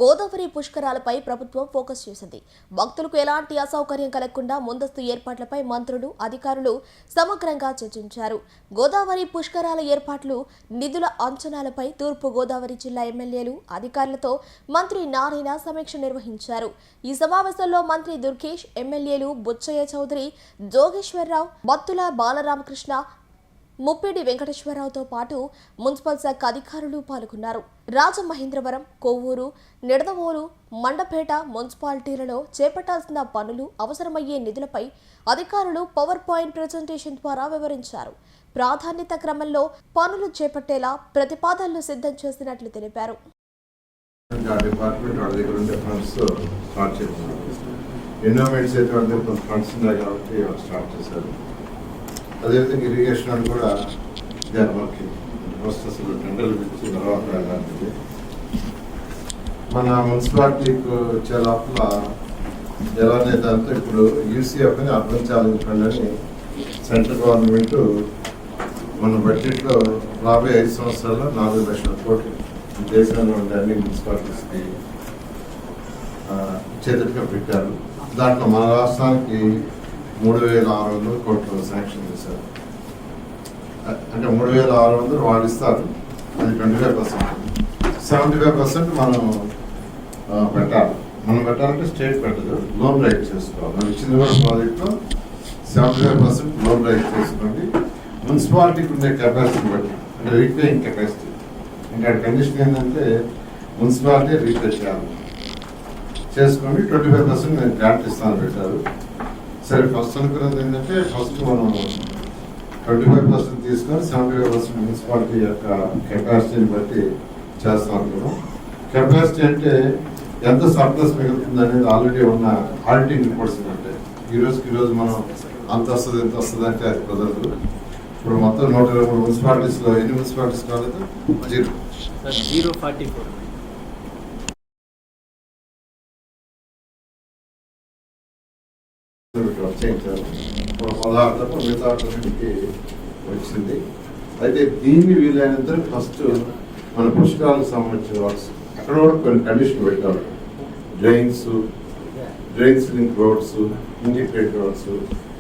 గోదావరి పుష్కరాలపై ప్రభుత్వం ఫోకస్ చేసింది. భక్తులకు ఎలాంటి అసౌకర్యం కలగకుండా ముందస్తు ఏర్పాట్లపై మంత్రులు, అధికారులు సమగ్రంగా చర్చించారు. గోదావరి పుష్కరాల ఏర్పాట్లు, నిధుల అంచనాలపై తూర్పు గోదావరి జిల్లా ఎమ్మెల్యేలు, అధికారులతో మంత్రి నారాయణ సమీక్ష నిర్వహించారు. ఈ సమావేశంలో మంత్రి దుర్గేష్, ఎమ్మెల్యేలు బుచ్చయ్య చౌదరి, జోగేశ్వరరావు, బత్తుల బాలరామకృష్ణ, ముప్పిడి వెంకటేశ్వరరావుతో పాటు మున్సిపల్ శాఖ అధికారులు పాల్గొన్నారు. రాజమహేంద్రవరం, కొవ్వూరు, నిడదవోలు, మండపేట మున్సిపాలిటీలలో చేపట్టాల్సిన పనులు, అవసరమయ్యే నిధులపై అధికారులు పవర్ పాయింట్ ప్రెజెంటేషన్ ద్వారా వివరించారు. ప్రాధాన్యత క్రమంలో పనులు చేపట్టేలా ప్రతిపాదనలు సిద్ధం చేసినట్లు తెలిపారు. అదేవిధంగా ఇరిగేషన్ అని కూడా మనకి అసలు టెండర్లు పిలిచిన తర్వాత వెళ్ళాలి. మన మున్సిపాలిటీకి వచ్చే లోపల ఎలా అనేది అంతా ఇప్పుడు యూసీఎఫ్ అని అర్బన్ ఛాలెంజ్ ఫండ్ అని సెంట్రల్ గవర్నమెంట్ మన బడ్జెట్లో రాబోయే 5 సంవత్సరాల్లో 4 లక్షల కోట్లు దేశంలో ఉండే అన్ని మున్సిపాలిటీస్కి చేతులుగా పెట్టారు. దాంట్లో మన రాష్ట్రానికి 3,600 కోట్లు శాంక్షన్ చేశారు. అంటే 3,600 వాళ్ళు ఇస్తారు, అది 25%. 75% మనం పెట్టాలి. మనం పెట్టాలంటే స్టేట్ పెట్టదు, లోన్ రైట్ చేసుకోవాలి. మనం ఇచ్చింది కూడా ప్రాజెక్ట్లో 75% లోన్ రైట్ చేసుకోండి. మున్సిపాలిటీకి ఉండే కెపాసిటీ బట్టి, అంటే రీపేయింగ్ కెపాసిటీ, ఇంకా కండిషన్ ఏంటంటే మున్సిపాలిటీ రీపే చేయాలి చేసుకోండి. 25% నేను గ్రాంట్ ఇస్తాను పెట్టారు. సరే, ఫస్ట్ అనుకున్నది ఏంటంటే ఫస్ట్ మనం 25% తీసుకొని 75% మున్సిపాలిటీ యొక్క కెపాసిటీని బట్టి చేస్తాం అనుకున్నాం. కెపాసిటీ అంటే ఎంత సర్ప్లస్ మిగులుతుంది అనేది ఆల్రెడీ ఉన్న ఆడిటింగ్ రిపోర్ట్స్ అంటే ఈరోజు మనం అంత వస్తుంది ఎంత వస్తుంది అంటే అది కుదరదు. ఇప్పుడు మొత్తం 123 మున్సిపాలిటీస్లో ఎన్ని మున్సిపాలిటీస్ కాలేదు? 044. వచ్చింది. అయితే దీన్ని వీలైనంత ఫస్ట్ మన పుష్కరాలకు సంబంధించిన వర్క్స్ అక్కడ కూడా కొన్ని కండిషన్ పెట్టారు. Drains link roads, integrated roads,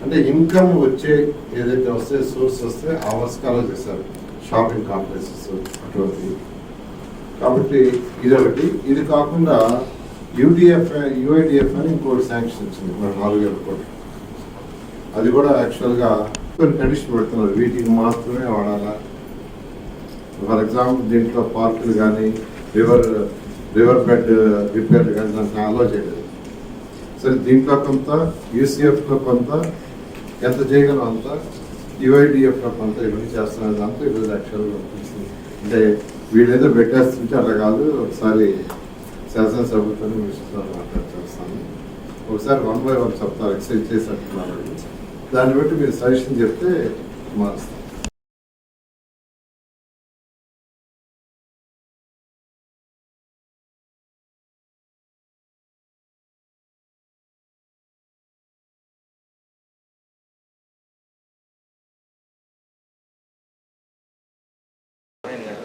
అంటే ఇన్కమ్ వచ్చే ఏదైతే వస్తే సోర్స్ వస్తే ఆ వర్క్స్కాలో చేశారు. షాపింగ్ కాంప్లెక్సెస్ అటువంటి. కాబట్టి ఇదొకటి. ఇది కాకుండా యూఐడిఎఫ్ అని ఇంకోటి శాంక్షన్ వచ్చింది, 4,000 కోట్లు. అది కూడా యాక్చువల్గా కొన్ని కండిషన్ పెడుతున్నారు, వీటికి మాత్రమే వాడాలా. ఫర్ ఎగ్జాంపుల్ దీంట్లో పార్కులు కానీ రివర్ బెడ్ రిపేర్లు కానీ దాంట్లో అలో చేయలేదు. సరే, దీంట్లో కొంత, యూసీఎఫ్లో కొంత, ఎంత చేయగలం అంత, యూఐడిఎఫ్లో కొంత, ఇవన్నీ చేస్తున్నది అంతా ఈరోజు యాక్చువల్గా అనిపిస్తుంది. అంటే వీళ్ళేదో పెట్టేస్తుంటే అలా కాదు, ఒకసారి శాసనసభ్యులతో మాట్లాడుతాను. ఒకసారి 1 by 1 చెప్తారు, ఎక్సైజ్ చేసి అంటున్నారు. దాన్ని బట్టి మీరు సజెషన్ చెప్తే మారుస్తాం.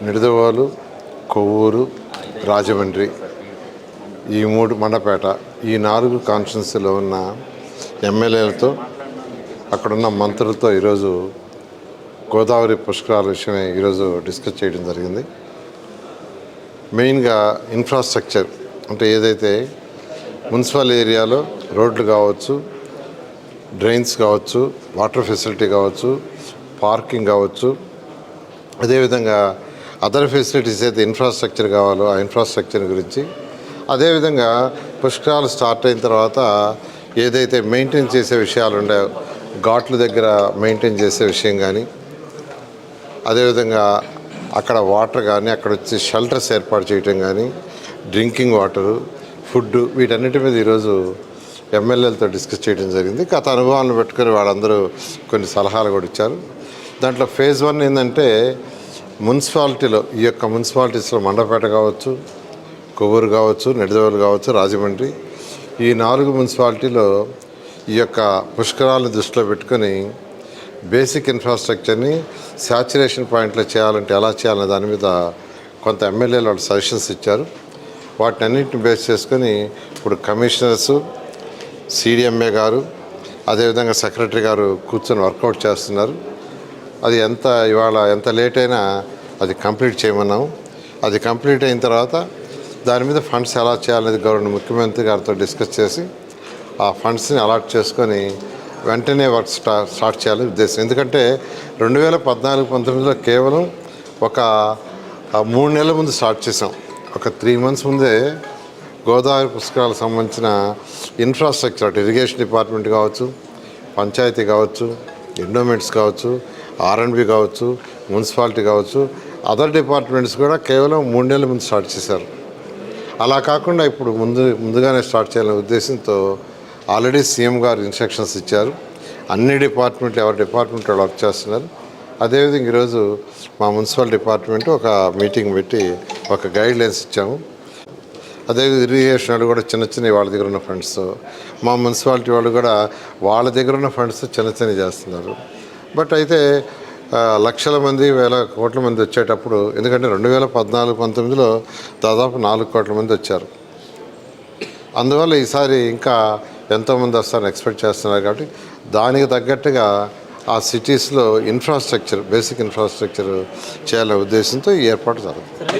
నిడదవోలు, కొవ్వూరు, రాజమండ్రి, ఈ 3 మండపేట, ఈ 4 కాన్స్టిట్యున్సీలో ఉన్న ఎమ్మెల్యేలతో, అక్కడున్న మంత్రులతో ఈరోజు గోదావరి పుష్కరాల విషయమే ఈరోజు డిస్కస్ చేయడం జరిగింది. మెయిన్గా ఇన్ఫ్రాస్ట్రక్చర్ అంటే ఏదైతే మున్సిపల్ ఏరియాలో రోడ్లు కావచ్చు, డ్రైన్స్ కావచ్చు, వాటర్ ఫెసిలిటీ కావచ్చు, పార్కింగ్ కావచ్చు, అదేవిధంగా అదర్ ఫెసిలిటీస్ అయితే ఇన్ఫ్రాస్ట్రక్చర్ కావాలో ఆ ఇన్ఫ్రాస్ట్రక్చర్ గురించి, అదేవిధంగా పుష్కరాలు స్టార్ట్ అయిన తర్వాత ఏదైతే మెయింటైన్ చేసే విషయాలు ఉన్నాయో, ఘాట్ల దగ్గర మెయింటైన్ చేసే విషయం కానీ, అదేవిధంగా అక్కడ వాటర్ కానీ, అక్కడ వచ్చి షెల్టర్స్ ఏర్పాటు చేయటం కానీ, డ్రింకింగ్ వాటరు, ఫుడ్, వీటన్నిటి మీద ఈరోజు ఎమ్మెల్యేలతో డిస్కస్ చేయడం జరిగింది. గత అనుభవాలను పెట్టుకొని వాళ్ళందరూ కొన్ని సలహాలు కూడా ఇచ్చారు. దాంట్లో ఫేజ్ 1 ఏంటంటే మున్సిపాలిటీలో, ఈ యొక్క మున్సిపాలిటీస్లో మండపేట కావచ్చు, కొవ్వూరు కావచ్చు, నిడదవోలు కావచ్చు, రాజమండ్రి, ఈ 4 మున్సిపాలిటీలో ఈ యొక్క పుష్కరాలను దృష్టిలో పెట్టుకొని బేసిక్ ఇన్ఫ్రాస్ట్రక్చర్ని శాచ్యురేషన్ పాయింట్లో చేయాలంటే ఎలా చేయాలనే దాని మీద కొంత ఎమ్మెల్యేలు వాళ్ళు సజెషన్స్ ఇచ్చారు. వాటిని అన్నింటిని బేస్ చేసుకొని ఇప్పుడు కమిషనర్సు, సిడిఎంఏ గారు, అదేవిధంగా సెక్రటరీ గారు కూర్చొని వర్కౌట్ చేస్తున్నారు. అది ఇవాళ ఎంత లేట్ అయినా అది కంప్లీట్ చేయమన్నాము. అది కంప్లీట్ అయిన తర్వాత దాని మీద ఫండ్స్ ఎలా చేయాలనేది గవర్నర్ ముఖ్యమంత్రి గారితో డిస్కస్ చేసి ఆ ఫండ్స్ని అలాట్ చేసుకొని వెంటనే వర్క్ స్టార్ట్ చేయాలని ఉద్దేశం. ఎందుకంటే 2014-19లో కేవలం ఒక 3 నెలల ముందు స్టార్ట్ చేసాం. ఒక 3 months ముందే గోదావరి పుష్కరాలకు సంబంధించిన ఇన్ఫ్రాస్ట్రక్చర్, అటు ఇరిగేషన్ డిపార్ట్మెంట్ కావచ్చు, పంచాయతీ కావచ్చు, ఎండోమెంట్స్ కావచ్చు, R&B కావచ్చు, మున్సిపాలిటీ కావచ్చు, అదర్ డిపార్ట్మెంట్స్ కూడా కేవలం 3 నెలల ముందు స్టార్ట్ చేశారు. అలా కాకుండా ఇప్పుడు ముందుగానే స్టార్ట్ చేయాలనే ఉద్దేశంతో ఆల్రెడీ సీఎం గారు ఇన్స్ట్రక్షన్స్ ఇచ్చారు. అన్ని డిపార్ట్మెంట్లు ఎవరి డిపార్ట్మెంట్ వాళ్ళు వర్క్ చేస్తున్నారు. అదేవిధంగా ఈరోజు మా మున్సిపల్ డిపార్ట్మెంట్ ఒక మీటింగ్ పెట్టి ఒక గైడ్ లైన్స్ ఇచ్చాము. అదేవిధంగా ఇరిగేషన్ వాళ్ళు కూడా చిన్న వాళ్ళ దగ్గర ఉన్న ఫండ్స్తో, మా మున్సిపాలిటీ వాళ్ళు కూడా వాళ్ళ దగ్గర ఉన్న ఫండ్స్తో చిన్న చేస్తున్నారు. బట్ అయితే లక్షల మంది, వేల కోట్ల మంది వచ్చేటప్పుడు, ఎందుకంటే 2014-19లో దాదాపు 4 కోట్ల మంది వచ్చారు. అందువల్ల ఈసారి ఇంకా ఎంతోమంది వస్తారని ఎక్స్పెక్ట్ చేస్తున్నారు. కాబట్టి దానికి తగ్గట్టుగా ఆ సిటీస్లో బేసిక్ ఇన్ఫ్రాస్ట్రక్చర్ చేయాలనే ఉద్దేశంతో ఈ ఏర్పాటు జరుగుతుంది.